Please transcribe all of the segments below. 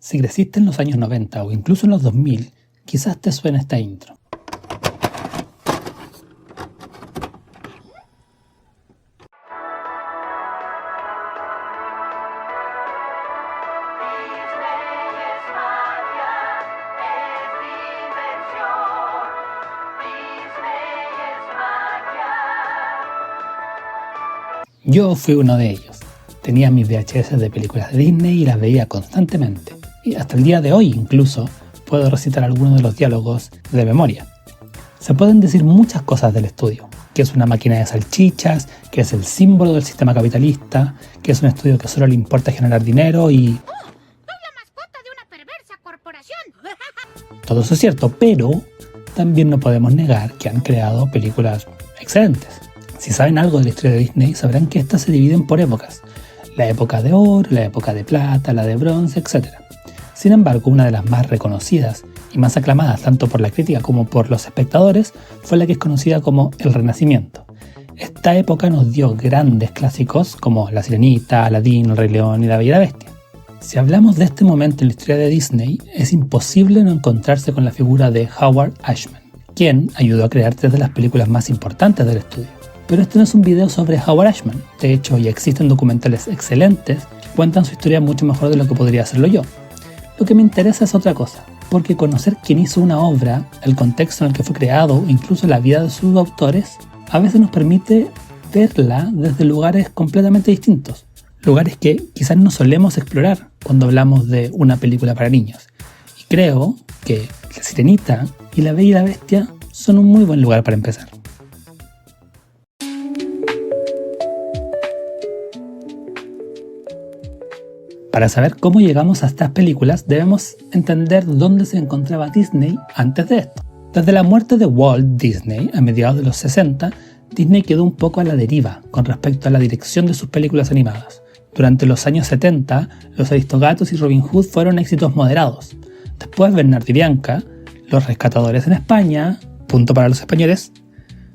Si creciste en los años 90 o incluso en los 2000, quizás te suene esta intro. Yo fui uno de ellos. Tenía mis VHS de películas de Disney y las veía constantemente. Y hasta el día de hoy incluso puedo recitar algunos de los diálogos de memoria. Se pueden decir muchas cosas del estudio, que es una máquina de salchichas, que es el símbolo del sistema capitalista, que es un estudio que solo le importa generar dinero y... ¡Oh! ¡Soy la mascota de una perversa corporación! Todo eso es cierto, pero también no podemos negar que han creado películas excelentes. Si saben algo de la historia de Disney, sabrán que estas se dividen por épocas. La época de oro, la época de plata, la de bronce, etc. Sin embargo, una de las más reconocidas y más aclamadas tanto por la crítica como por los espectadores fue la que es conocida como el Renacimiento. Esta época nos dio grandes clásicos como La Sirenita, Aladín, El Rey León y La Bella y la Bestia. Si hablamos de este momento en la historia de Disney, es imposible no encontrarse con la figura de Howard Ashman, quien ayudó a crear tres de las películas más importantes del estudio. Pero este no es un video sobre Howard Ashman. De hecho, ya existen documentales excelentes que cuentan su historia mucho mejor de lo que podría hacerlo yo. Lo que me interesa es otra cosa, porque conocer quién hizo una obra, el contexto en el que fue creado, incluso la vida de sus autores, a veces nos permite verla desde lugares completamente distintos. Lugares que quizás no solemos explorar cuando hablamos de una película para niños. Y creo que La Sirenita y La Bella y la Bestia son un muy buen lugar para empezar. Para saber cómo llegamos a estas películas, debemos entender dónde se encontraba Disney antes de esto. Desde la muerte de Walt Disney a mediados de los 60, Disney quedó un poco a la deriva con respecto a la dirección de sus películas animadas. Durante los años 70, Los Aristogatos y Robin Hood fueron éxitos moderados. Después, Bernard y Bianca, Los Rescatadores en España, punto para los españoles,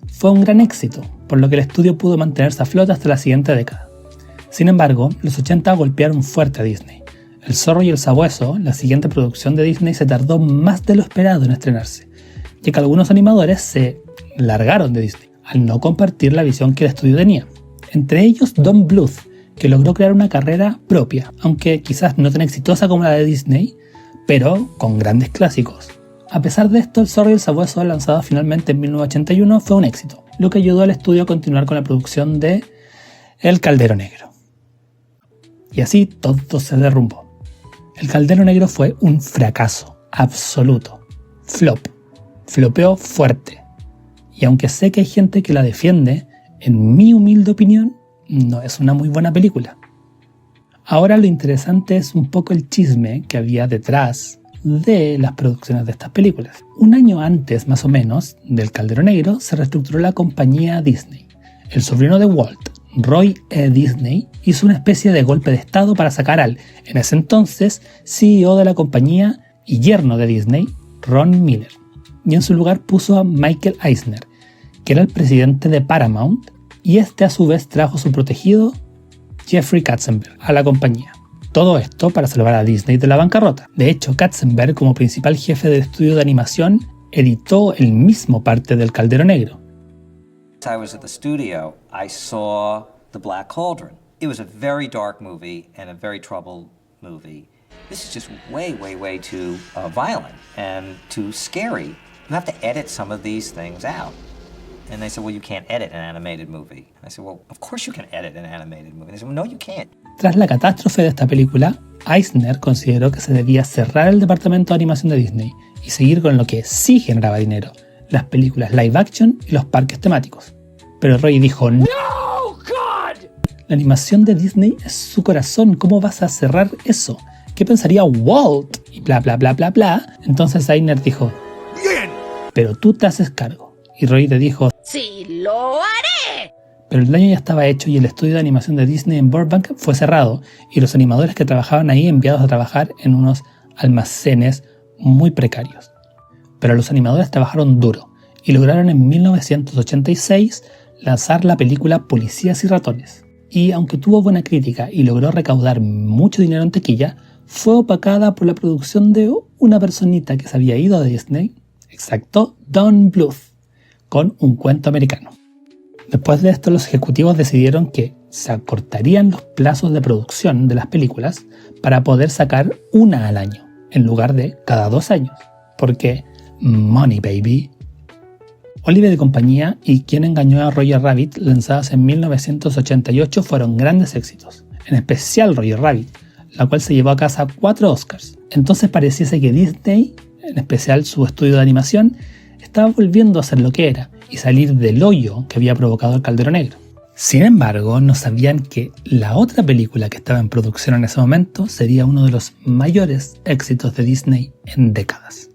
fue un gran éxito, por lo que el estudio pudo mantenerse a flote hasta la siguiente década. Sin embargo, los 80 golpearon fuerte a Disney. El Zorro y el Sabueso, la siguiente producción de Disney, se tardó más de lo esperado en estrenarse, ya que algunos animadores se largaron de Disney, al no compartir la visión que el estudio tenía. Entre ellos Don Bluth, que logró crear una carrera propia, aunque quizás no tan exitosa como la de Disney, pero con grandes clásicos. A pesar de esto, El Zorro y el Sabueso, lanzado finalmente en 1981, fue un éxito, lo que ayudó al estudio a continuar con la producción de El Caldero Negro. Y así todo se derrumbó. El Caldero Negro fue un fracaso absoluto. Flopeó fuerte. Y aunque sé que hay gente que la defiende, en mi humilde opinión, no es una muy buena película. Ahora lo interesante es un poco el chisme que había detrás de las producciones de estas películas. Un año antes, más o menos, del Caldero Negro, se reestructuró la compañía Disney. El sobrino de Walt, Roy E. Disney, hizo una especie de golpe de estado para sacar al, en ese entonces, CEO de la compañía y yerno de Disney, Ron Miller. Y en su lugar puso a Michael Eisner, que era el presidente de Paramount, y este a su vez trajo a su protegido, Jeffrey Katzenberg, a la compañía. Todo esto para salvar a Disney de la bancarrota. De hecho, Katzenberg, como principal jefe del estudio de animación, editó el mismo parte del Caldero Negro. I was at the studio, I saw The Black Cauldron. It was a very dark movie and a very troubled movie. This is just way too violent and too scary. You have to edit some of these things out. And they said, well, you can't edit an animated movie. I said, well, of course you can edit an animated movie. They said, well, no, you can't. Tras la catástrofe de esta película, Eisner consideró que se debía cerrar el departamento de animación de Disney y seguir con lo que sí generaba dinero, las películas live action y los parques temáticos. Pero Roy dijo, ¡No, God! La animación de Disney es su corazón, ¿cómo vas a cerrar eso? ¿Qué pensaría Walt? Y bla bla bla bla bla. Entonces Eisner dijo, ¡Bien! Pero tú te haces cargo. Y Roy le dijo, ¡Sí, lo haré! Pero el daño ya estaba hecho y el estudio de animación de Disney en Burbank fue cerrado y los animadores que trabajaban ahí enviados a trabajar en unos almacenes muy precarios. Pero los animadores trabajaron duro y lograron en 1986 lanzar la película Policías y Ratones. Y aunque tuvo buena crítica y logró recaudar mucho dinero en taquilla, fue opacada por la producción de una personita que se había ido de Disney, exacto, Don Bluth, con Un cuento americano. Después de esto, los ejecutivos decidieron que se acortarían los plazos de producción de las películas para poder sacar una al año, en lugar de cada 2 años, porque money baby. Oliver y compañía y Quién engañó a Roger Rabbit, lanzadas en 1988, fueron grandes éxitos, en especial Roger Rabbit, la cual se llevó a casa 4 Oscars. Entonces pareciese que Disney, en especial su estudio de animación, estaba volviendo a ser lo que era y salir del hoyo que había provocado el Caldero Negro. Sin embargo, no sabían que la otra película que estaba en producción en ese momento sería uno de los mayores éxitos de Disney en décadas.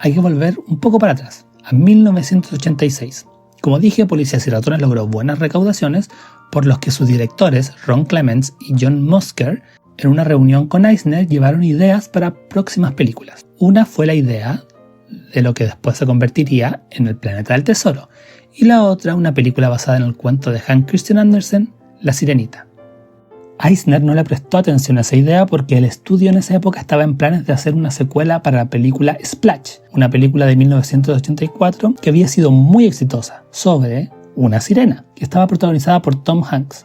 Hay que volver un poco para atrás, a 1986. Como dije, Policías y Ratones logró buenas recaudaciones, por los que sus directores, Ron Clements y John Musker, en una reunión con Eisner llevaron ideas para próximas películas. Una fue la idea de lo que después se convertiría en El Planeta del Tesoro, y la otra una película basada en el cuento de Hans Christian Andersen, La Sirenita. Eisner no le prestó atención a esa idea porque el estudio en esa época estaba en planes de hacer una secuela para la película Splash, una película de 1984 que había sido muy exitosa, sobre una sirena, que estaba protagonizada por Tom Hanks.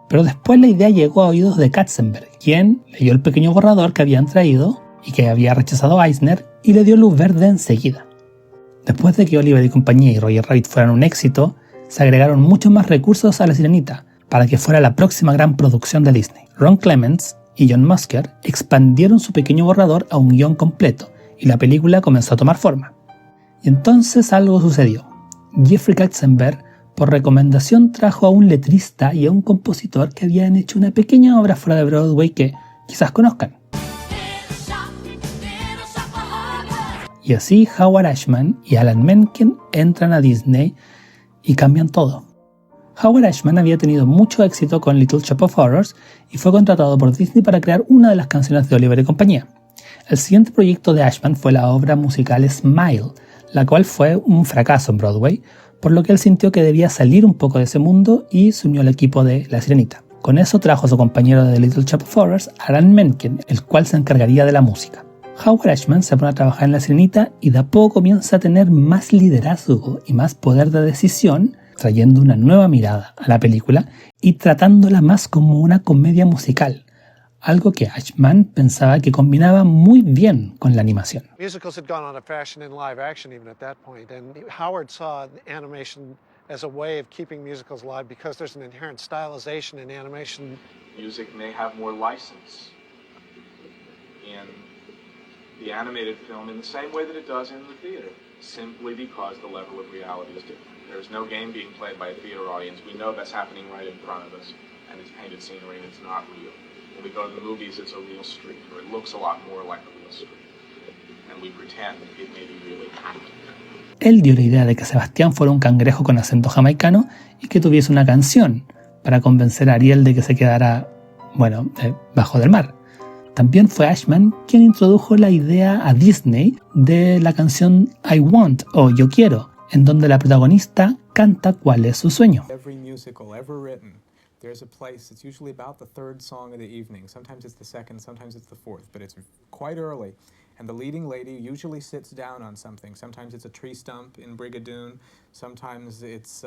Pero después la idea llegó a oídos de Katzenberg, quien leyó el pequeño borrador que habían traído y que había rechazado Eisner y le dio luz verde enseguida. Después de que Oliver y compañía y Roger Rabbit fueran un éxito, se agregaron muchos más recursos a La Sirenita, para que fuera la próxima gran producción de Disney. Ron Clements y John Musker expandieron su pequeño borrador a un guión completo y la película comenzó a tomar forma. Y entonces algo sucedió. Jeffrey Katzenberg, por recomendación, trajo a un letrista y a un compositor que habían hecho una pequeña obra fuera de Broadway que quizás conozcan. Y así Howard Ashman y Alan Menken entran a Disney y cambian todo. Howard Ashman había tenido mucho éxito con Little Shop of Horrors y fue contratado por Disney para crear una de las canciones de Oliver y compañía. El siguiente proyecto de Ashman fue la obra musical Smile, la cual fue un fracaso en Broadway, por lo que él sintió que debía salir un poco de ese mundo y se unió al equipo de La Sirenita. Con eso trajo a su compañero de Little Shop of Horrors, Alan Menken, el cual se encargaría de la música. Howard Ashman se pone a trabajar en La Sirenita y de a poco comienza a tener más liderazgo y más poder de decisión, trayendo una nueva mirada a la película y tratándola más como una comedia musical, algo que Ashman pensaba que combinaba muy bien con la animación. Musicals had gone on a fashion in live action even at that point, and Howard saw animation as a way of keeping musicals live because there's an inherent stylization in animation. Music may have more license in the animated film in the same way that it does in the theater, simply because the level of reality is different. There's no game being played by a theater audience. We know that's happening right in front of us, and it's painted scenery and it's not real. When we go to the movies, it's a real street, or it looks a lot more like a real street, and we pretend it may be really happening. Él dio la idea de que Sebastián fuera un cangrejo con acento jamaicano y que tuviese una canción para convencer a Ariel de que se quedara, bajo del mar. También fue Ashman quien introdujo la idea a Disney de la canción I Want o Yo Quiero, en donde la protagonista canta cuál es su sueño. Every musical ever written, there's a place, it's usually about the third song of the evening. Sometimes it's the second, sometimes it's the fourth, but it's quite early. And the leading lady usually sits down on something. Sometimes it's a tree stump in Brigadoon. Sometimes it's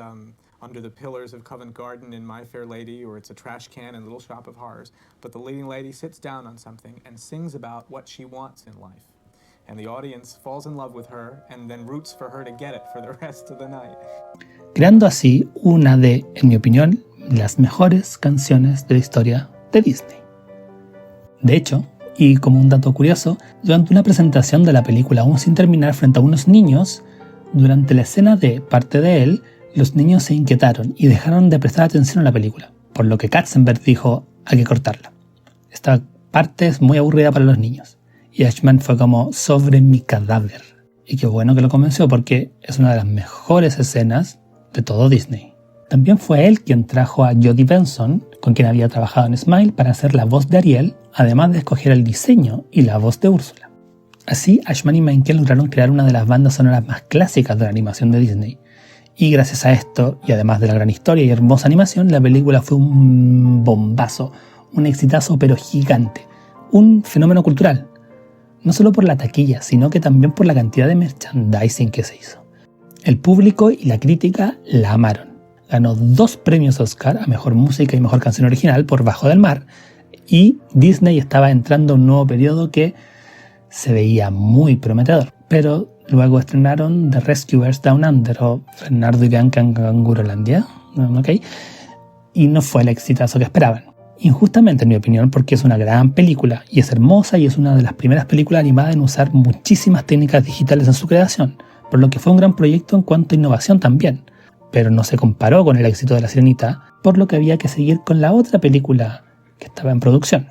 under the pillars of Covent Garden in My Fair Lady, or it's a trash can in Little Shop of Horrors. But the leading lady sits down on something and sings about what she wants in life. And the audience falls in love with her and then roots for her to get it for the rest of the night. Creando así una de, en mi opinión, las mejores canciones de la historia de Disney. De hecho, y como un dato curioso, durante una presentación de la película aún sin terminar frente a unos niños, durante la escena de parte de él, los niños se inquietaron y dejaron de prestar atención a la película, por lo que Katzenberg dijo, hay que cortarla. Esta parte es muy aburrida para los niños. Y Ashman fue como, sobre mi cadáver. Y qué bueno que lo convenció porque es una de las mejores escenas de todo Disney. También fue él quien trajo a Jodie Benson, con quien había trabajado en Smile, para hacer la voz de Ariel, además de escoger el diseño y la voz de Úrsula. Así, Ashman y Menken lograron crear una de las bandas sonoras más clásicas de la animación de Disney. Y gracias a esto, y además de la gran historia y hermosa animación, la película fue un bombazo, un exitazo pero gigante, un fenómeno cultural. No solo por la taquilla, sino que también por la cantidad de merchandising que se hizo. El público y la crítica la amaron. Ganó 2 premios Oscar a Mejor Música y Mejor Canción Original por Bajo del Mar, y Disney estaba entrando a un nuevo periodo que se veía muy prometedor. Pero luego estrenaron The Rescuers Down Under o Fernando y Bianca en Cangurolandia, ¿okay? Y no fue el exitazo que esperaban. Injustamente en mi opinión, porque es una gran película y es hermosa y es una de las primeras películas animadas en usar muchísimas técnicas digitales en su creación, por lo que fue un gran proyecto en cuanto a innovación también. Pero no se comparó con el éxito de La Sirenita, por lo que había que seguir con la otra película que estaba en producción.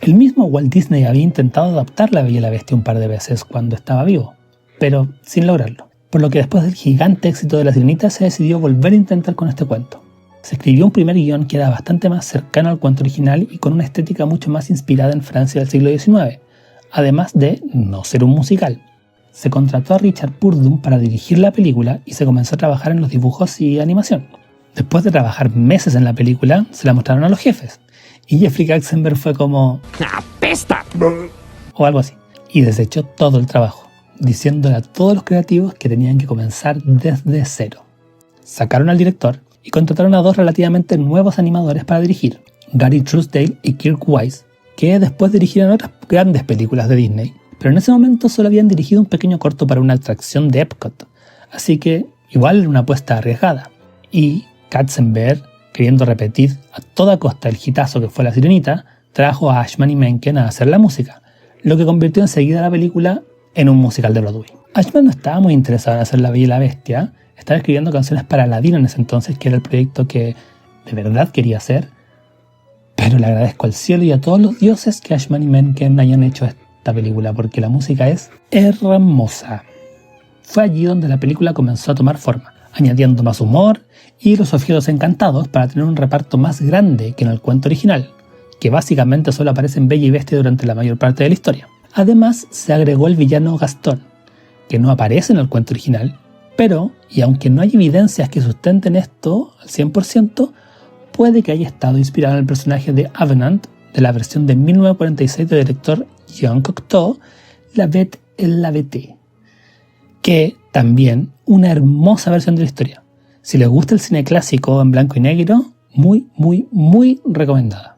El mismo Walt Disney había intentado adaptar La Bella y la Bestia un par de veces cuando estaba vivo, pero sin lograrlo, por lo que después del gigante éxito de La Sirenita se decidió volver a intentar con este cuento. Se escribió un primer guión que era bastante más cercano al cuento original y con una estética mucho más inspirada en Francia del siglo XIX, además de no ser un musical. Se contrató a Richard Purdom para dirigir la película y se comenzó a trabajar en los dibujos y animación. Después de trabajar meses en la película, se la mostraron a los jefes, y Jeffrey Katzenberg fue como ¡apesta! O algo así, y desechó todo el trabajo, diciéndole a todos los creativos que tenían que comenzar desde cero. Sacaron al director y contrataron a 2 relativamente nuevos animadores para dirigir, Gary Truesdale y Kirk Wise, que después dirigirían otras grandes películas de Disney, pero en ese momento solo habían dirigido un pequeño corto para una atracción de Epcot, así que igual una apuesta arriesgada. Y Katzenberg, queriendo repetir a toda costa el hitazo que fue La Sirenita, trajo a Ashman y Menken a hacer la música, lo que convirtió enseguida la película en un musical de Broadway. Ashman no estaba muy interesado en hacer La Bella y la Bestia, estaba escribiendo canciones para Aladdin en ese entonces, que era el proyecto que de verdad quería hacer, pero le agradezco al cielo y a todos los dioses que Ashman y Menken hayan hecho esta película, porque la música es hermosa. Fue allí donde la película comenzó a tomar forma, añadiendo más humor y los objetos encantados para tener un reparto más grande que en el cuento original, que básicamente solo aparece en Bella y Bestia durante la mayor parte de la historia. Además, se agregó el villano Gastón, que no aparece en el cuento original, pero, y aunque no hay evidencias que sustenten esto al 100%, puede que haya estado inspirado en el personaje de Avenant de la versión de 1946 del director Jean Cocteau, La Bête et la Bête, que también una hermosa versión de la historia. Si les gusta el cine clásico en blanco y negro, muy recomendada.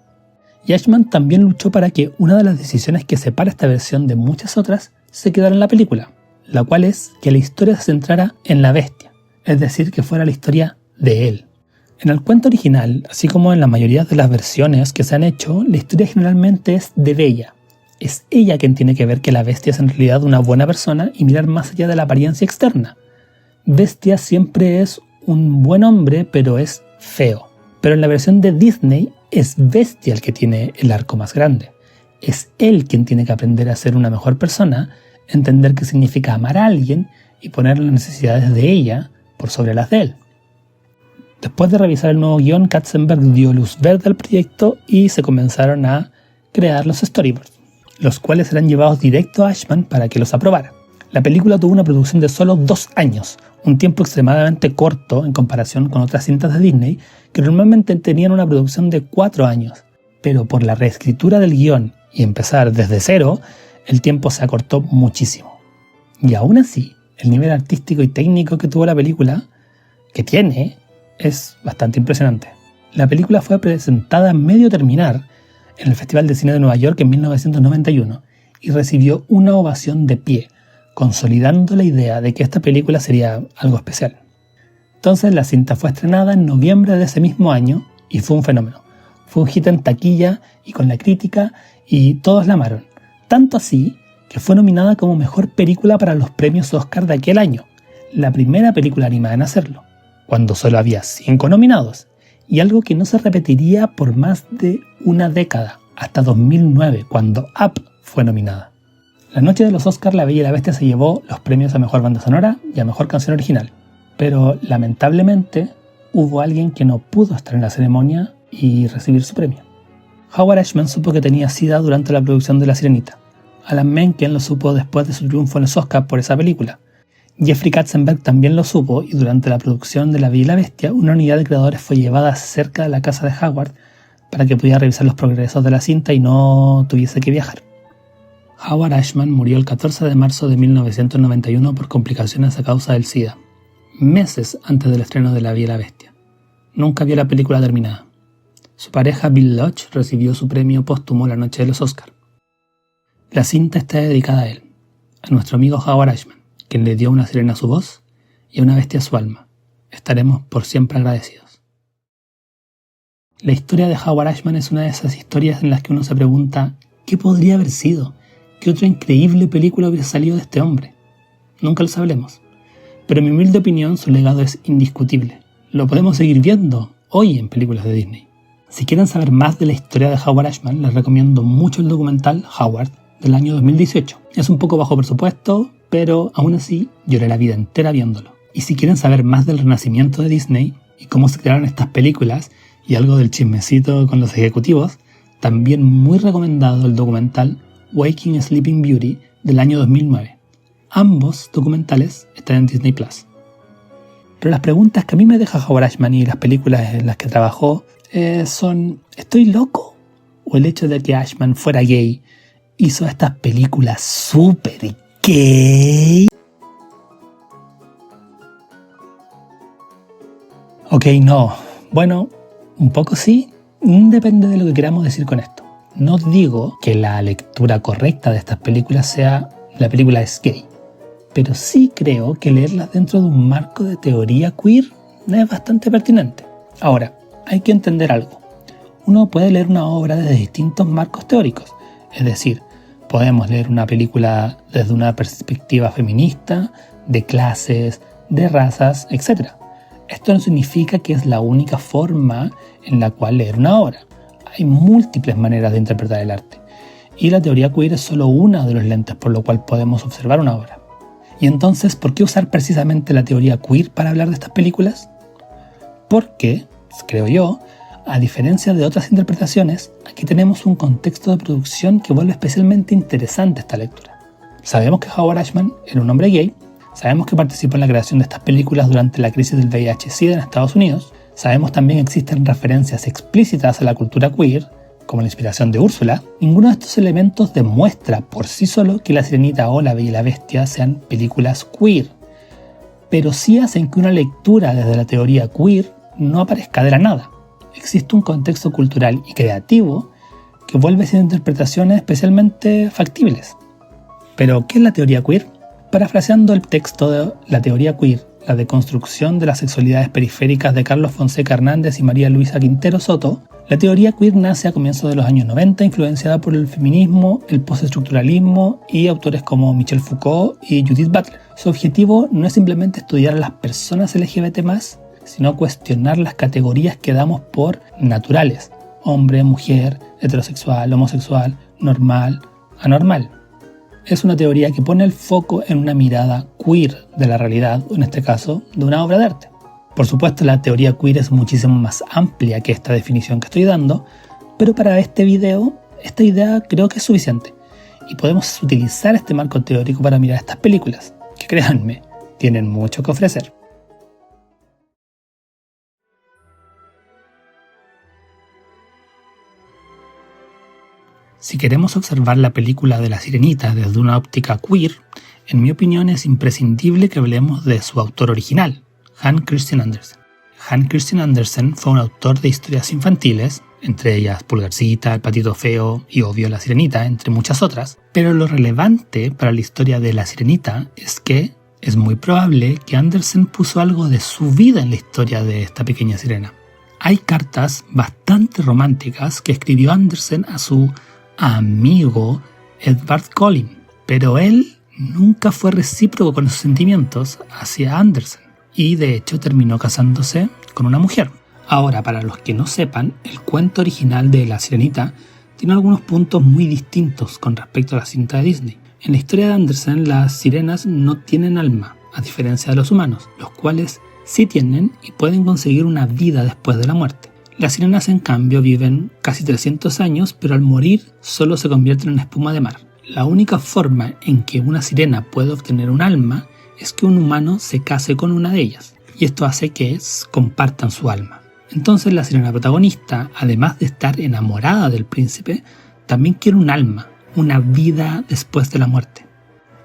Y Ashman también luchó para que una de las decisiones que separa esta versión de muchas otras se quedara en la película, la cual es que la historia se centrara en la bestia, es decir, que fuera la historia de él. En el cuento original, así como en la mayoría de las versiones que se han hecho, la historia generalmente es de Bella. Es ella quien tiene que ver que la bestia es en realidad una buena persona y mirar más allá de la apariencia externa. Bestia siempre es un buen hombre, pero es feo. Pero en la versión de Disney es Bestia el que tiene el arco más grande. Es él quien tiene que aprender a ser una mejor persona, entender qué significa amar a alguien y poner las necesidades de ella por sobre las de él. Después de revisar el nuevo guión, Katzenberg dio luz verde al proyecto y se comenzaron a crear los storyboards, los cuales serán llevados directo a Ashman para que los aprobara. La película tuvo una producción de solo 2 años, un tiempo extremadamente corto en comparación con otras cintas de Disney que normalmente tenían una producción de 4 años. Pero por la reescritura del guión y empezar desde cero, el tiempo se acortó muchísimo. Y aún así, el nivel artístico y técnico que tuvo la película, que tiene, es bastante impresionante. La película fue presentada a medio terminar en el Festival de Cine de Nueva York en 1991 y recibió una ovación de pie, consolidando la idea de que esta película sería algo especial. Entonces la cinta fue estrenada en noviembre de ese mismo año y fue un fenómeno. Fue un hit en taquilla y con la crítica y todos la amaron. Tanto así que fue nominada como mejor película para los premios Oscar de aquel año, la primera película animada en hacerlo, cuando solo había 5 nominados, y algo que no se repetiría por más de una década, hasta 2009, cuando Up fue nominada. La noche de los Oscars, La Bella y la Bestia se llevó los premios a Mejor Banda Sonora y a Mejor Canción Original, pero lamentablemente hubo alguien que no pudo estar en la ceremonia y recibir su premio. Howard Ashman supo que tenía SIDA durante la producción de La Sirenita. Alan Menken lo supo después de su triunfo en los Oscars por esa película. Jeffrey Katzenberg también lo supo, y durante la producción de La Bella y la Bestia, una unidad de creadores fue llevada cerca de la casa de Howard para que pudiera revisar los progresos de la cinta y no tuviese que viajar. Howard Ashman murió el 14 de marzo de 1991 por complicaciones a causa del SIDA, meses antes del estreno de La Bella y la Bestia. Nunca vio la película terminada. Su pareja Bill Lodge recibió su premio póstumo la noche de los Oscars. La cinta está dedicada a él, a nuestro amigo Howard Ashman, quien le dio a una sirena su voz y a una bestia su alma. Estaremos por siempre agradecidos. La historia de Howard Ashman es una de esas historias en las que uno se pregunta ¿qué podría haber sido? ¿Qué otra increíble película hubiera salido de este hombre? Nunca lo sabremos, pero en mi humilde opinión su legado es indiscutible. Lo podemos seguir viendo hoy en películas de Disney. Si quieren saber más de la historia de Howard Ashman, les recomiendo mucho el documental Howard del año 2018. Es un poco bajo presupuesto, pero aún así lloré la vida entera viéndolo. Y si quieren saber más del renacimiento de Disney y cómo se crearon estas películas y algo del chismecito con los ejecutivos, también muy recomendado el documental Waking Sleeping Beauty del año 2009. Ambos documentales están en Disney Plus. Pero las preguntas que a mí me deja Howard Ashman y las películas en las que trabajó son ¿estoy loco? ¿O el hecho de que Ashman fuera gay hizo estas películas súper gay? Ok, no. Bueno, un poco sí. Depende de lo que queramos decir con esto. No digo que la lectura correcta de estas películas sea la película es gay, pero sí creo que leerlas dentro de un marco de teoría queer es bastante pertinente. Ahora, hay que entender algo. Uno puede leer una obra desde distintos marcos teóricos, es decir, podemos leer una película desde una perspectiva feminista, de clases, de razas, etc. Esto no significa que es la única forma en la cual leer una obra. Hay múltiples maneras de interpretar el arte, y la teoría queer es solo una de los lentes por lo cual podemos observar una obra. Y entonces, ¿por qué usar precisamente la teoría queer para hablar de estas películas? Porque, creo yo, a diferencia de otras interpretaciones, aquí tenemos un contexto de producción que vuelve especialmente interesante esta lectura. Sabemos que Howard Ashman era un hombre gay, sabemos que participó en la creación de estas películas durante la crisis del VIH-Sida en Estados Unidos, sabemos también que existen referencias explícitas a la cultura queer, como la inspiración de Úrsula. Ninguno de estos elementos demuestra por sí solo que La Sirenita o La Bella y la Bestia sean películas queer, pero sí hacen que una lectura desde la teoría queer no aparezca de la nada. Existe un contexto cultural y creativo que vuelve siendo interpretaciones especialmente factibles. ¿Pero qué es la teoría queer? Parafraseando el texto de La teoría queer, la deconstrucción de las sexualidades periféricas de Carlos Fonseca Hernández y María Luisa Quintero Soto, la teoría queer nace a comienzos de los años 90, influenciada por el feminismo, el postestructuralismo y autores como Michel Foucault y Judith Butler. Su objetivo no es simplemente estudiar a las personas LGBT+, sino cuestionar las categorías que damos por naturales: hombre, mujer, heterosexual, homosexual, normal, anormal. Es una teoría que pone el foco en una mirada queer de la realidad, o en este caso, de una obra de arte. Por supuesto, la teoría queer es muchísimo más amplia que esta definición que estoy dando, pero para este video, esta idea creo que es suficiente. Y podemos utilizar este marco teórico para mirar estas películas, que créanme, tienen mucho que ofrecer. Si queremos observar la película de La Sirenita desde una óptica queer, en mi opinión es imprescindible que hablemos de su autor original, Hans Christian Andersen. Hans Christian Andersen fue un autor de historias infantiles, entre ellas Pulgarcita, El Patito Feo y obvio La Sirenita, entre muchas otras, pero lo relevante para la historia de La Sirenita es que es muy probable que Andersen puso algo de su vida en la historia de esta pequeña sirena. Hay cartas bastante románticas que escribió Andersen a su amigo Edvard Collin, pero él nunca fue recíproco con sus sentimientos hacia Andersen y de hecho terminó casándose con una mujer. Ahora, para los que no sepan, el cuento original de La Sirenita tiene algunos puntos muy distintos con respecto a la cinta de Disney. En la historia de Andersen, las sirenas no tienen alma, a diferencia de los humanos, los cuales sí tienen y pueden conseguir una vida después de la muerte. Las sirenas, en cambio, viven casi 300 años, pero al morir solo se convierten en espuma de mar. La única forma en que una sirena puede obtener un alma es que un humano se case con una de ellas, y esto hace que compartan su alma. Entonces la sirena protagonista, además de estar enamorada del príncipe, también quiere un alma, una vida después de la muerte.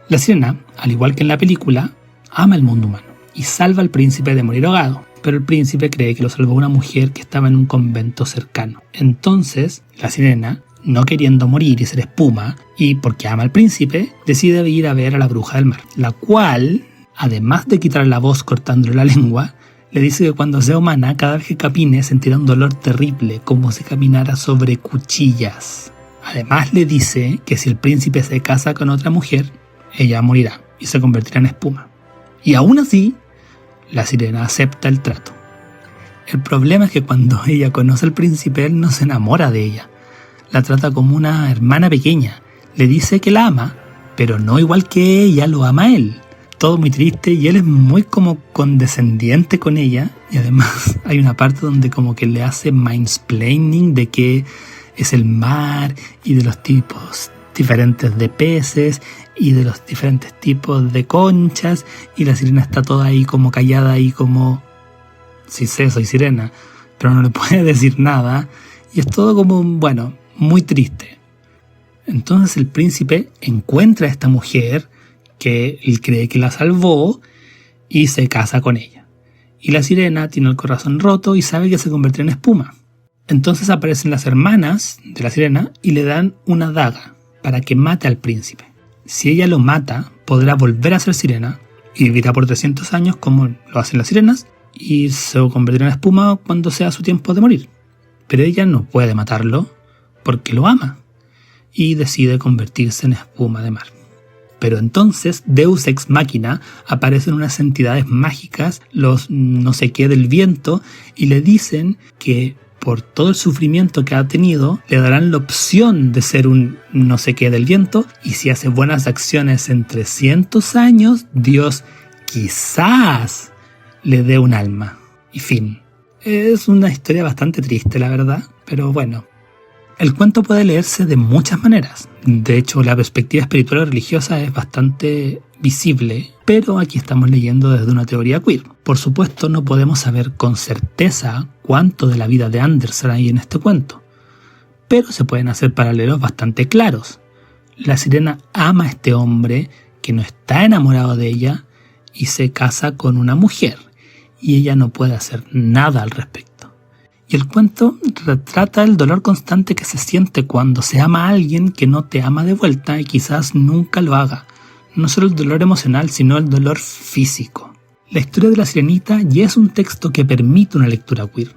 La sirena, al igual que en la película, ama el mundo humano y salva al príncipe de morir ahogado, pero el príncipe cree que lo salvó una mujer que estaba en un convento cercano. Entonces la sirena, no queriendo morir y ser espuma, y porque ama al príncipe, decide ir a ver a la bruja del mar, la cual, además de quitarle la voz cortándole la lengua, le dice que cuando sea humana, cada vez que camine sentirá un dolor terrible, como si caminara sobre cuchillas. Además le dice que si el príncipe se casa con otra mujer, ella morirá y se convertirá en espuma. Y aún así, la sirena acepta el trato. El problema es que cuando ella conoce al príncipe, él no se enamora de ella. La trata como una hermana pequeña. Le dice que la ama, pero no igual que ella lo ama a él. Todo muy triste y él es muy como condescendiente con ella. Y además hay una parte donde como que le hace mansplaining de qué es el mar y de los tipos diferentes de peces y de los diferentes tipos de conchas. Y la sirena está toda ahí como callada y como... Sí sé, soy sirena, pero no le puede decir nada. Y es todo como, bueno, muy triste. Entonces el príncipe encuentra a esta mujer que él cree que la salvó y se casa con ella. Y la sirena tiene el corazón roto y sabe que se convertirá en espuma. Entonces aparecen las hermanas de la sirena y le dan una daga para que mate al príncipe. Si ella lo mata, podrá volver a ser sirena y vivirá por 300 años como lo hacen las sirenas y se convertirá en espuma cuando sea su tiempo de morir. Pero ella no puede matarlo porque lo ama y decide convertirse en espuma de mar. Pero entonces Deus Ex Machina aparecen unas entidades mágicas, los no sé qué del viento, y le dicen que por todo el sufrimiento que ha tenido, le darán la opción de ser un no sé qué del viento, y si hace buenas acciones en 300 años, Dios quizás le dé un alma. Y fin. Es una historia bastante triste, la verdad, pero bueno. El cuento puede leerse de muchas maneras. De hecho, la perspectiva espiritual o religiosa es bastante visible, pero aquí estamos leyendo desde una teoría queer. Por supuesto, no podemos saber con certeza cuánto de la vida de Andersen hay en este cuento, pero se pueden hacer paralelos bastante claros. La sirena ama a este hombre que no está enamorado de ella y se casa con una mujer, y ella no puede hacer nada al respecto. Y el cuento retrata el dolor constante que se siente cuando se ama a alguien que no te ama de vuelta y quizás nunca lo haga. No solo el dolor emocional, sino el dolor físico. La historia de la sirenita ya es un texto que permite una lectura queer.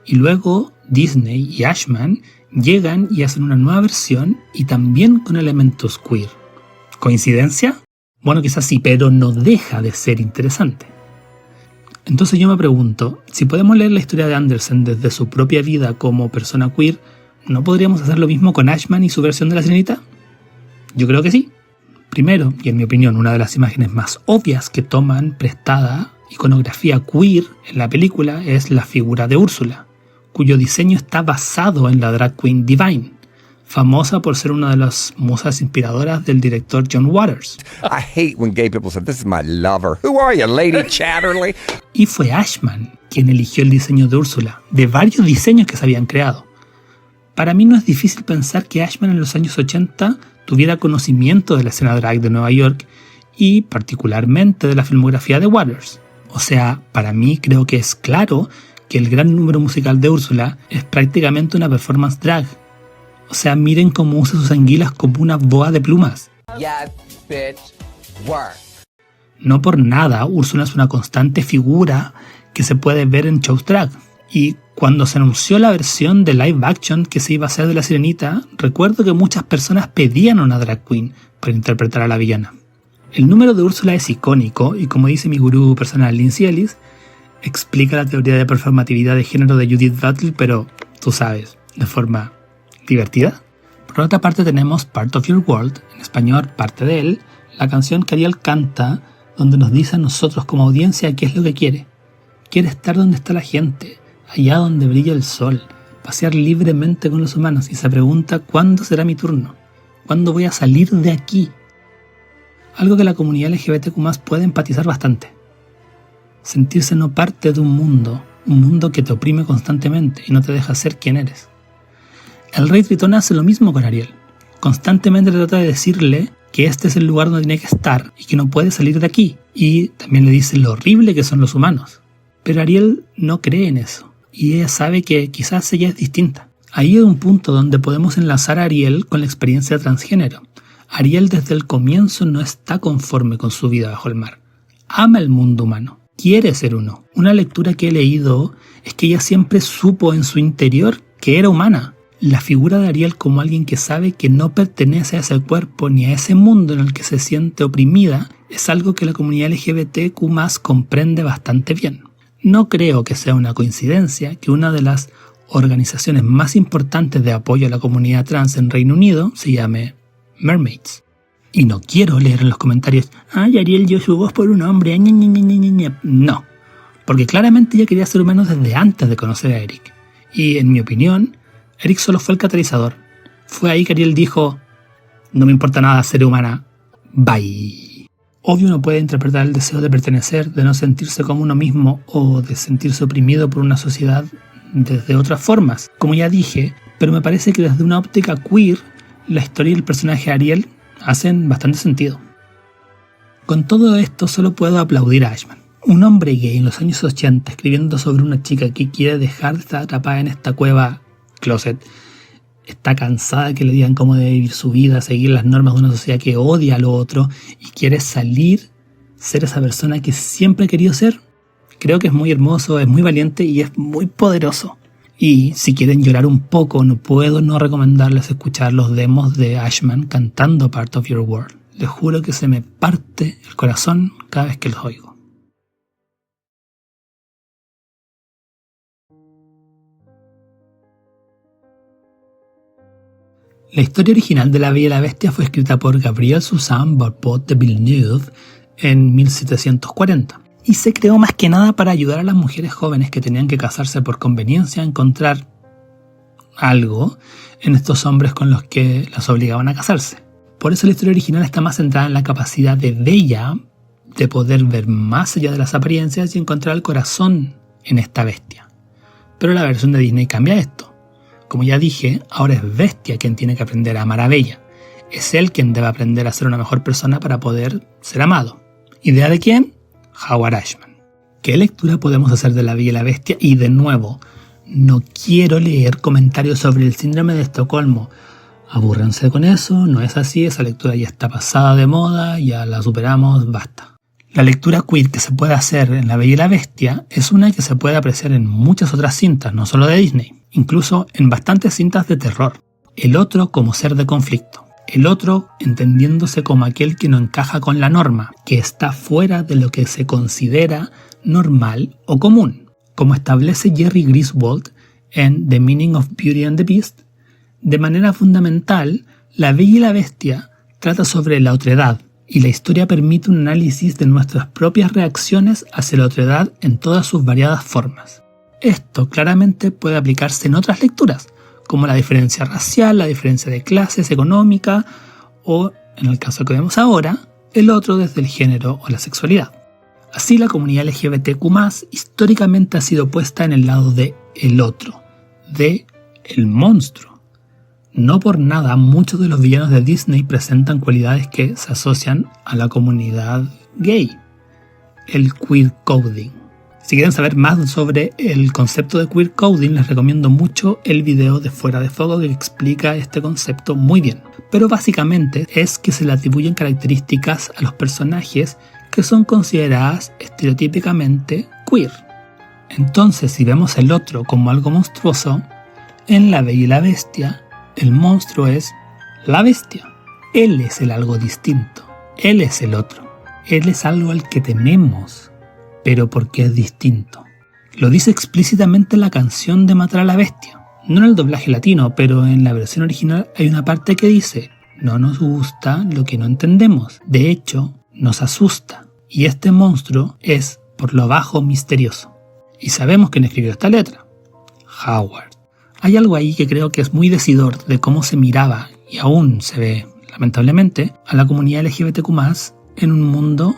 Y luego Disney y Ashman llegan y hacen una nueva versión y también con elementos queer. ¿Coincidencia? Bueno, quizás sí, pero no deja de ser interesante. Entonces yo me pregunto, si podemos leer la historia de Andersen desde su propia vida como persona queer, ¿no podríamos hacer lo mismo con Ashman y su versión de la sirenita? Yo creo que sí. Primero, y en mi opinión una de las imágenes más obvias que toman prestada iconografía queer en la película es la figura de Úrsula, cuyo diseño está basado en la drag queen Divine, famosa por ser una de las musas inspiradoras del director John Waters. I hate when gay people say, "This is my lover." Who are you, Lady Chatterley? Y fue Ashman quien eligió el diseño de Úrsula, de varios diseños que se habían creado. Para mí no es difícil pensar que Ashman en los años 80 tuviera conocimiento de la escena drag de Nueva York y particularmente de la filmografía de Waters. O sea, para mí creo que es claro que el gran número musical de Úrsula es prácticamente una performance drag. O sea, miren cómo usa sus anguilas como una boa de plumas. Yes, bitch, work. No por nada, Úrsula es una constante figura que se puede ver en shows drag. Y cuando se anunció la versión de live action que se iba a hacer de la sirenita, recuerdo que muchas personas pedían a una drag queen para interpretar a la villana. El número de Úrsula es icónico y, como dice mi gurú personal Lindsay Ellis, explica la teoría de performatividad de género de Judith Butler, pero tú sabes, de forma divertida. Por otra parte tenemos Part of Your World, en español Parte de él, la canción que Ariel canta donde nos dice a nosotros como audiencia qué es lo que quiere. quiere estar donde está la gente, allá donde brilla el sol, pasear libremente con los humanos y se pregunta ¿cuándo será mi turno? ¿Cuándo voy a salir de aquí? Algo que la comunidad LGBTQ+ puede empatizar bastante. Sentirse no parte de un mundo que te oprime constantemente y no te deja ser quien eres. El rey Tritón hace lo mismo con Ariel. Constantemente trata de decirle que este es el lugar donde tiene que estar y que no puede salir de aquí. Y también le dice lo horrible que son los humanos. Pero Ariel no cree en eso. Y ella sabe que quizás ella es distinta. Ahí hay un punto donde podemos enlazar a Ariel con la experiencia transgénero. Ariel desde el comienzo no está conforme con su vida bajo el mar. Ama el mundo humano. Quiere ser uno. Una lectura que he leído es que ella siempre supo en su interior que era humana. La figura de Ariel como alguien que sabe que no pertenece a ese cuerpo ni a ese mundo en el que se siente oprimida es algo que la comunidad LGBTQ+ comprende bastante bien. No creo que sea una coincidencia que una de las organizaciones más importantes de apoyo a la comunidad trans en Reino Unido se llame Mermaids. Y no quiero leer en los comentarios «Ay, Ariel dio su voz por un hombre». No, porque claramente ella quería ser humano desde antes de conocer a Eric. Y en mi opinión, Eric solo fue el catalizador. Fue ahí que Ariel dijo «No me importa nada ser humana, bye». Obvio uno puede interpretar el deseo de pertenecer, de no sentirse como uno mismo o de sentirse oprimido por una sociedad desde otras formas, como ya dije, pero me parece que desde una óptica queer, la historia y el personaje de Ariel hacen bastante sentido. Con todo esto solo puedo aplaudir a Ashman. Un hombre gay en los años 80 escribiendo sobre una chica que quiere dejar de estar atrapada en esta cueva closet, está cansada de que le digan cómo debe vivir su vida, seguir las normas de una sociedad que odia a lo otro y quiere salir, ser esa persona que siempre ha querido ser. Creo que es muy hermoso, es muy valiente y es muy poderoso. Y si quieren llorar un poco, no puedo no recomendarles escuchar los demos de Ashman cantando Part of Your World. Les juro que se me parte el corazón cada vez que los oigo. La historia original de La Bella y la Bestia fue escrita por Gabriel Suzanne Barbault de Villeneuve en 1740. Y se creó más que nada para ayudar a las mujeres jóvenes que tenían que casarse por conveniencia a encontrar algo en estos hombres con los que las obligaban a casarse. Por eso la historia original está más centrada en la capacidad de Bella de poder ver más allá de las apariencias y encontrar el corazón en esta bestia. Pero la versión de Disney cambia esto. Como ya dije, ahora es Bestia quien tiene que aprender a amar a Bella. Es él quien debe aprender a ser una mejor persona para poder ser amado. ¿Idea de quién? Howard Ashman. ¿Qué lectura podemos hacer de La Bella y la Bestia? Y de nuevo, no quiero leer comentarios sobre el síndrome de Estocolmo. Abúrrense con eso, no es así, esa lectura ya está pasada de moda, ya la superamos, basta. La lectura queer que se puede hacer en La Bella y la Bestia es una que se puede apreciar en muchas otras cintas, no solo de Disney, incluso en bastantes cintas de terror. El otro como ser de conflicto. El otro entendiéndose como aquel que no encaja con la norma, que está fuera de lo que se considera normal o común. Como establece Jerry Griswold en The Meaning of Beauty and the Beast, de manera fundamental, La Bella y la Bestia trata sobre la otredad, y la historia permite un análisis de nuestras propias reacciones hacia la otredad en todas sus variadas formas. Esto claramente puede aplicarse en otras lecturas, como la diferencia racial, la diferencia de clases, económica, o, en el caso que vemos ahora, el otro desde el género o la sexualidad. Así la comunidad LGBTQ+ históricamente ha sido puesta en el lado de el otro, de el monstruo. No por nada muchos de los villanos de Disney presentan cualidades que se asocian a la comunidad gay, el queer coding. Si quieren saber más sobre el concepto de queer coding, les recomiendo mucho el video de Fuera de Foco que explica este concepto muy bien. Pero básicamente es que se le atribuyen características a los personajes que son consideradas estereotípicamente queer. Entonces, si vemos el otro como algo monstruoso, en La Bella y la Bestia, el monstruo es la bestia. Él es el algo distinto. Él es el otro. Él es algo al que tememos, pero porque es distinto. Lo dice explícitamente en la canción de Matar a la Bestia. No en el doblaje latino, pero en la versión original hay una parte que dice: no nos gusta lo que no entendemos. De hecho, nos asusta. Y este monstruo es, por lo bajo, misterioso. Y sabemos quién escribió esta letra. Howard. Hay algo ahí que creo que es muy decidor de cómo se miraba, y aún se ve, lamentablemente, a la comunidad LGBTQ+, en un mundo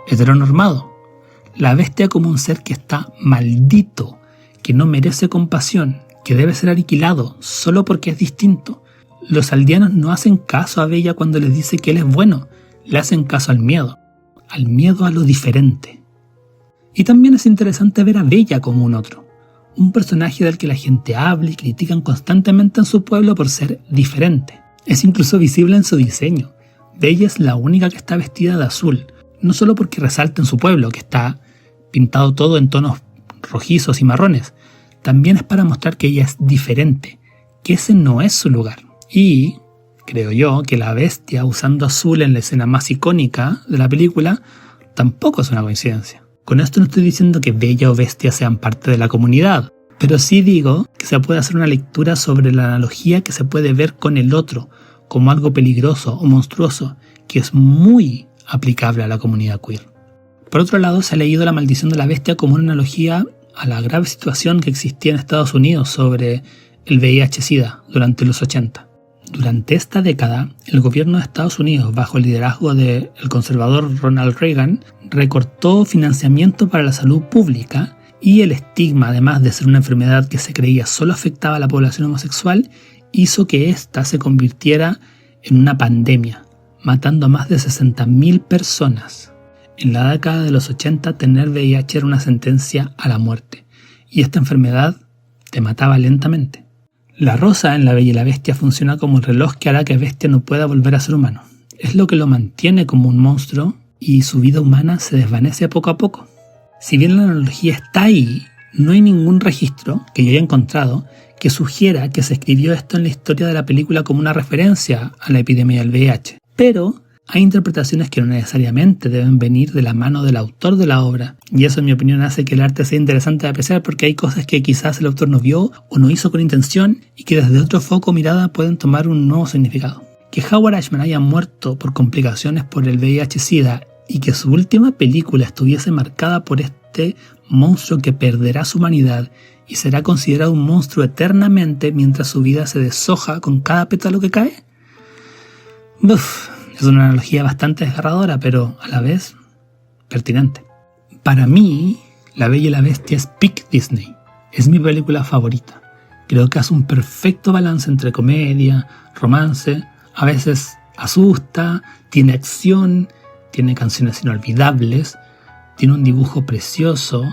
heteronormado. La bestia como un ser que está maldito, que no merece compasión, que debe ser aniquilado solo porque es distinto. Los aldeanos no hacen caso a Bella cuando les dice que él es bueno, le hacen caso al miedo a lo diferente. Y también es interesante ver a Bella como un otro, un personaje del que la gente habla y critican constantemente en su pueblo por ser diferente. Es incluso visible en su diseño. Bella es la única que está vestida de azul, no solo porque resalta en su pueblo, que está pintado todo en tonos rojizos y marrones, también es para mostrar que ella es diferente, que ese no es su lugar. Y creo yo que la bestia usando azul en la escena más icónica de la película tampoco es una coincidencia. Con esto no estoy diciendo que Bella o Bestia sean parte de la comunidad, pero sí digo que se puede hacer una lectura sobre la analogía que se puede ver con el otro como algo peligroso o monstruoso, que es muy aplicable a la comunidad queer. Por otro lado, se ha leído La maldición de la bestia como una analogía a la grave situación que existía en Estados Unidos sobre el VIH-Sida durante los 80. Durante esta década, el gobierno de Estados Unidos, bajo el liderazgo del conservador Ronald Reagan, recortó financiamiento para la salud pública y el estigma, además de ser una enfermedad que se creía solo afectaba a la población homosexual, hizo que ésta se convirtiera en una pandemia, matando a más de 60.000 personas. En la década de los 80, tener VIH era una sentencia a la muerte, y esta enfermedad te mataba lentamente. La rosa en La Bella y la Bestia funciona como el reloj que hará que Bestia no pueda volver a ser humano. Es lo que lo mantiene como un monstruo y su vida humana se desvanece poco a poco. Si bien la analogía está ahí, no hay ningún registro que yo haya encontrado que sugiera que se escribió esto en la historia de la película como una referencia a la epidemia del VIH. Pero hay interpretaciones que no necesariamente deben venir de la mano del autor de la obra, y eso en mi opinión hace que el arte sea interesante de apreciar porque hay cosas que quizás el autor no vio o no hizo con intención y que desde otro foco o mirada pueden tomar un nuevo significado. Que Howard Ashman haya muerto por complicaciones por el VIH-Sida y que su última película estuviese marcada por este monstruo que perderá su humanidad y será considerado un monstruo eternamente mientras su vida se deshoja con cada pétalo que cae. Es una analogía bastante desgarradora, pero a la vez pertinente. Para mí, La Bella y la Bestia es peak Disney. Es mi película favorita. Creo que hace un perfecto balance entre comedia, romance, a veces asusta, tiene acción, tiene canciones inolvidables, tiene un dibujo precioso,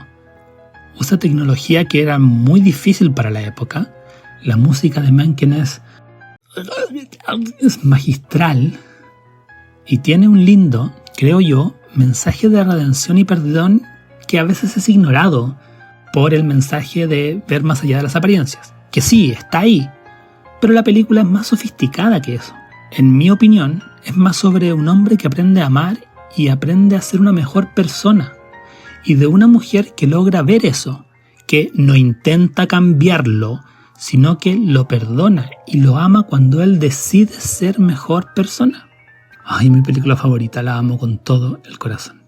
usa tecnología que era muy difícil para la época. La música de Menken es magistral. Y tiene un lindo, creo yo, mensaje de redención y perdón que a veces es ignorado por el mensaje de ver más allá de las apariencias. Que sí, está ahí, pero la película es más sofisticada que eso. En mi opinión, es más sobre un hombre que aprende a amar y aprende a ser una mejor persona. Y de una mujer que logra ver eso, que no intenta cambiarlo, sino que lo perdona y lo ama cuando él decide ser mejor persona. Ay, mi película favorita, la amo con todo el corazón.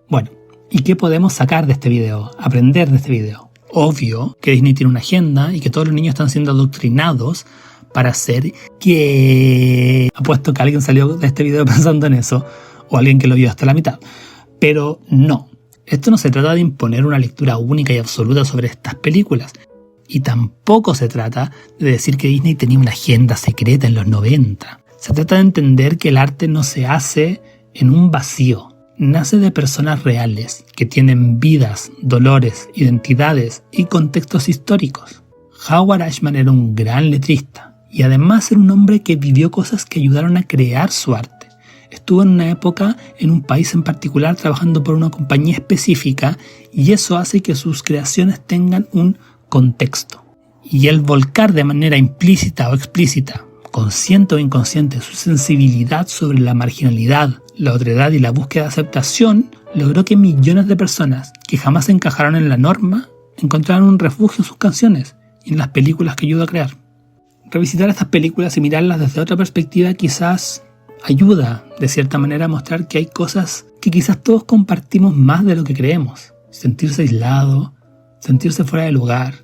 Bueno, ¿y qué podemos sacar de este video? Aprender de este video. Obvio que Disney tiene una agenda y que todos los niños están siendo adoctrinados para ser gay. Apuesto que alguien salió de este video pensando en eso, o alguien que lo vio hasta la mitad. Pero no. Esto no se trata de imponer una lectura única y absoluta sobre estas películas. Y tampoco se trata de decir que Disney tenía una agenda secreta en los 90. Se trata de entender que el arte no se hace en un vacío. Nace de personas reales que tienen vidas, dolores, identidades y contextos históricos. Howard Ashman era un gran letrista y además era un hombre que vivió cosas que ayudaron a crear su arte. Estuvo en una época, en un país en particular, trabajando por una compañía específica y eso hace que sus creaciones tengan un contexto. Y el volcar de manera implícita o explícita, consciente o inconsciente, su sensibilidad sobre la marginalidad, la otredad y la búsqueda de aceptación logró que millones de personas que jamás encajaron en la norma encontraran un refugio en sus canciones y en las películas que ayudó a crear. Revisitar estas películas y mirarlas desde otra perspectiva quizás ayuda de cierta manera a mostrar que hay cosas que quizás todos compartimos más de lo que creemos. Sentirse aislado, sentirse fuera de lugar,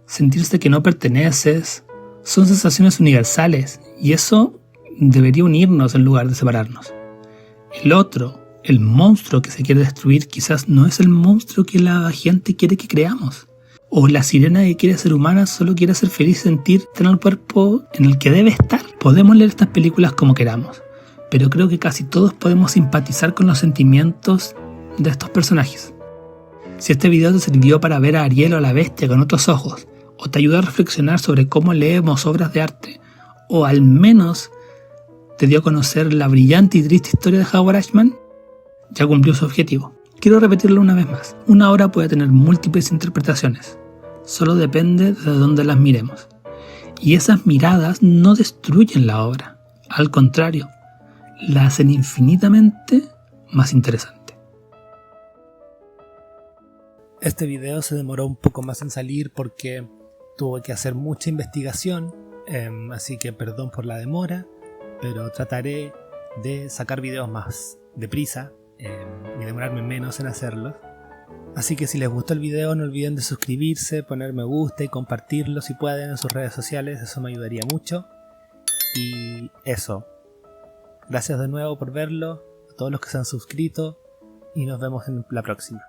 sentirse que no perteneces, son sensaciones universales y eso debería unirnos en lugar de separarnos. El otro, el monstruo que se quiere destruir, quizás no es el monstruo que la gente quiere que creamos. O la sirena que quiere ser humana solo quiere ser feliz y sentir tener el cuerpo en el que debe estar. Podemos leer estas películas como queramos, pero creo que casi todos podemos simpatizar con los sentimientos de estos personajes. Si este video te sirvió para ver a Ariel o a la bestia con otros ojos, o te ayudó a reflexionar sobre cómo leemos obras de arte, o al menos te dio a conocer la brillante y triste historia de Howard Ashman, ya cumplió su objetivo. Quiero repetirlo una vez más. Una obra puede tener múltiples interpretaciones. Solo depende de dónde las miremos. Y esas miradas no destruyen la obra. Al contrario, la hacen infinitamente más interesante. Este video se demoró un poco más en salir porque tuve que hacer mucha investigación, así que perdón por la demora, pero trataré de sacar videos más deprisa y demorarme menos en hacerlos. Así que si les gustó el video no olviden de suscribirse, poner me gusta y compartirlo si pueden en sus redes sociales, eso me ayudaría mucho. Y eso, gracias de nuevo por verlo, a todos los que se han suscrito y nos vemos en la próxima.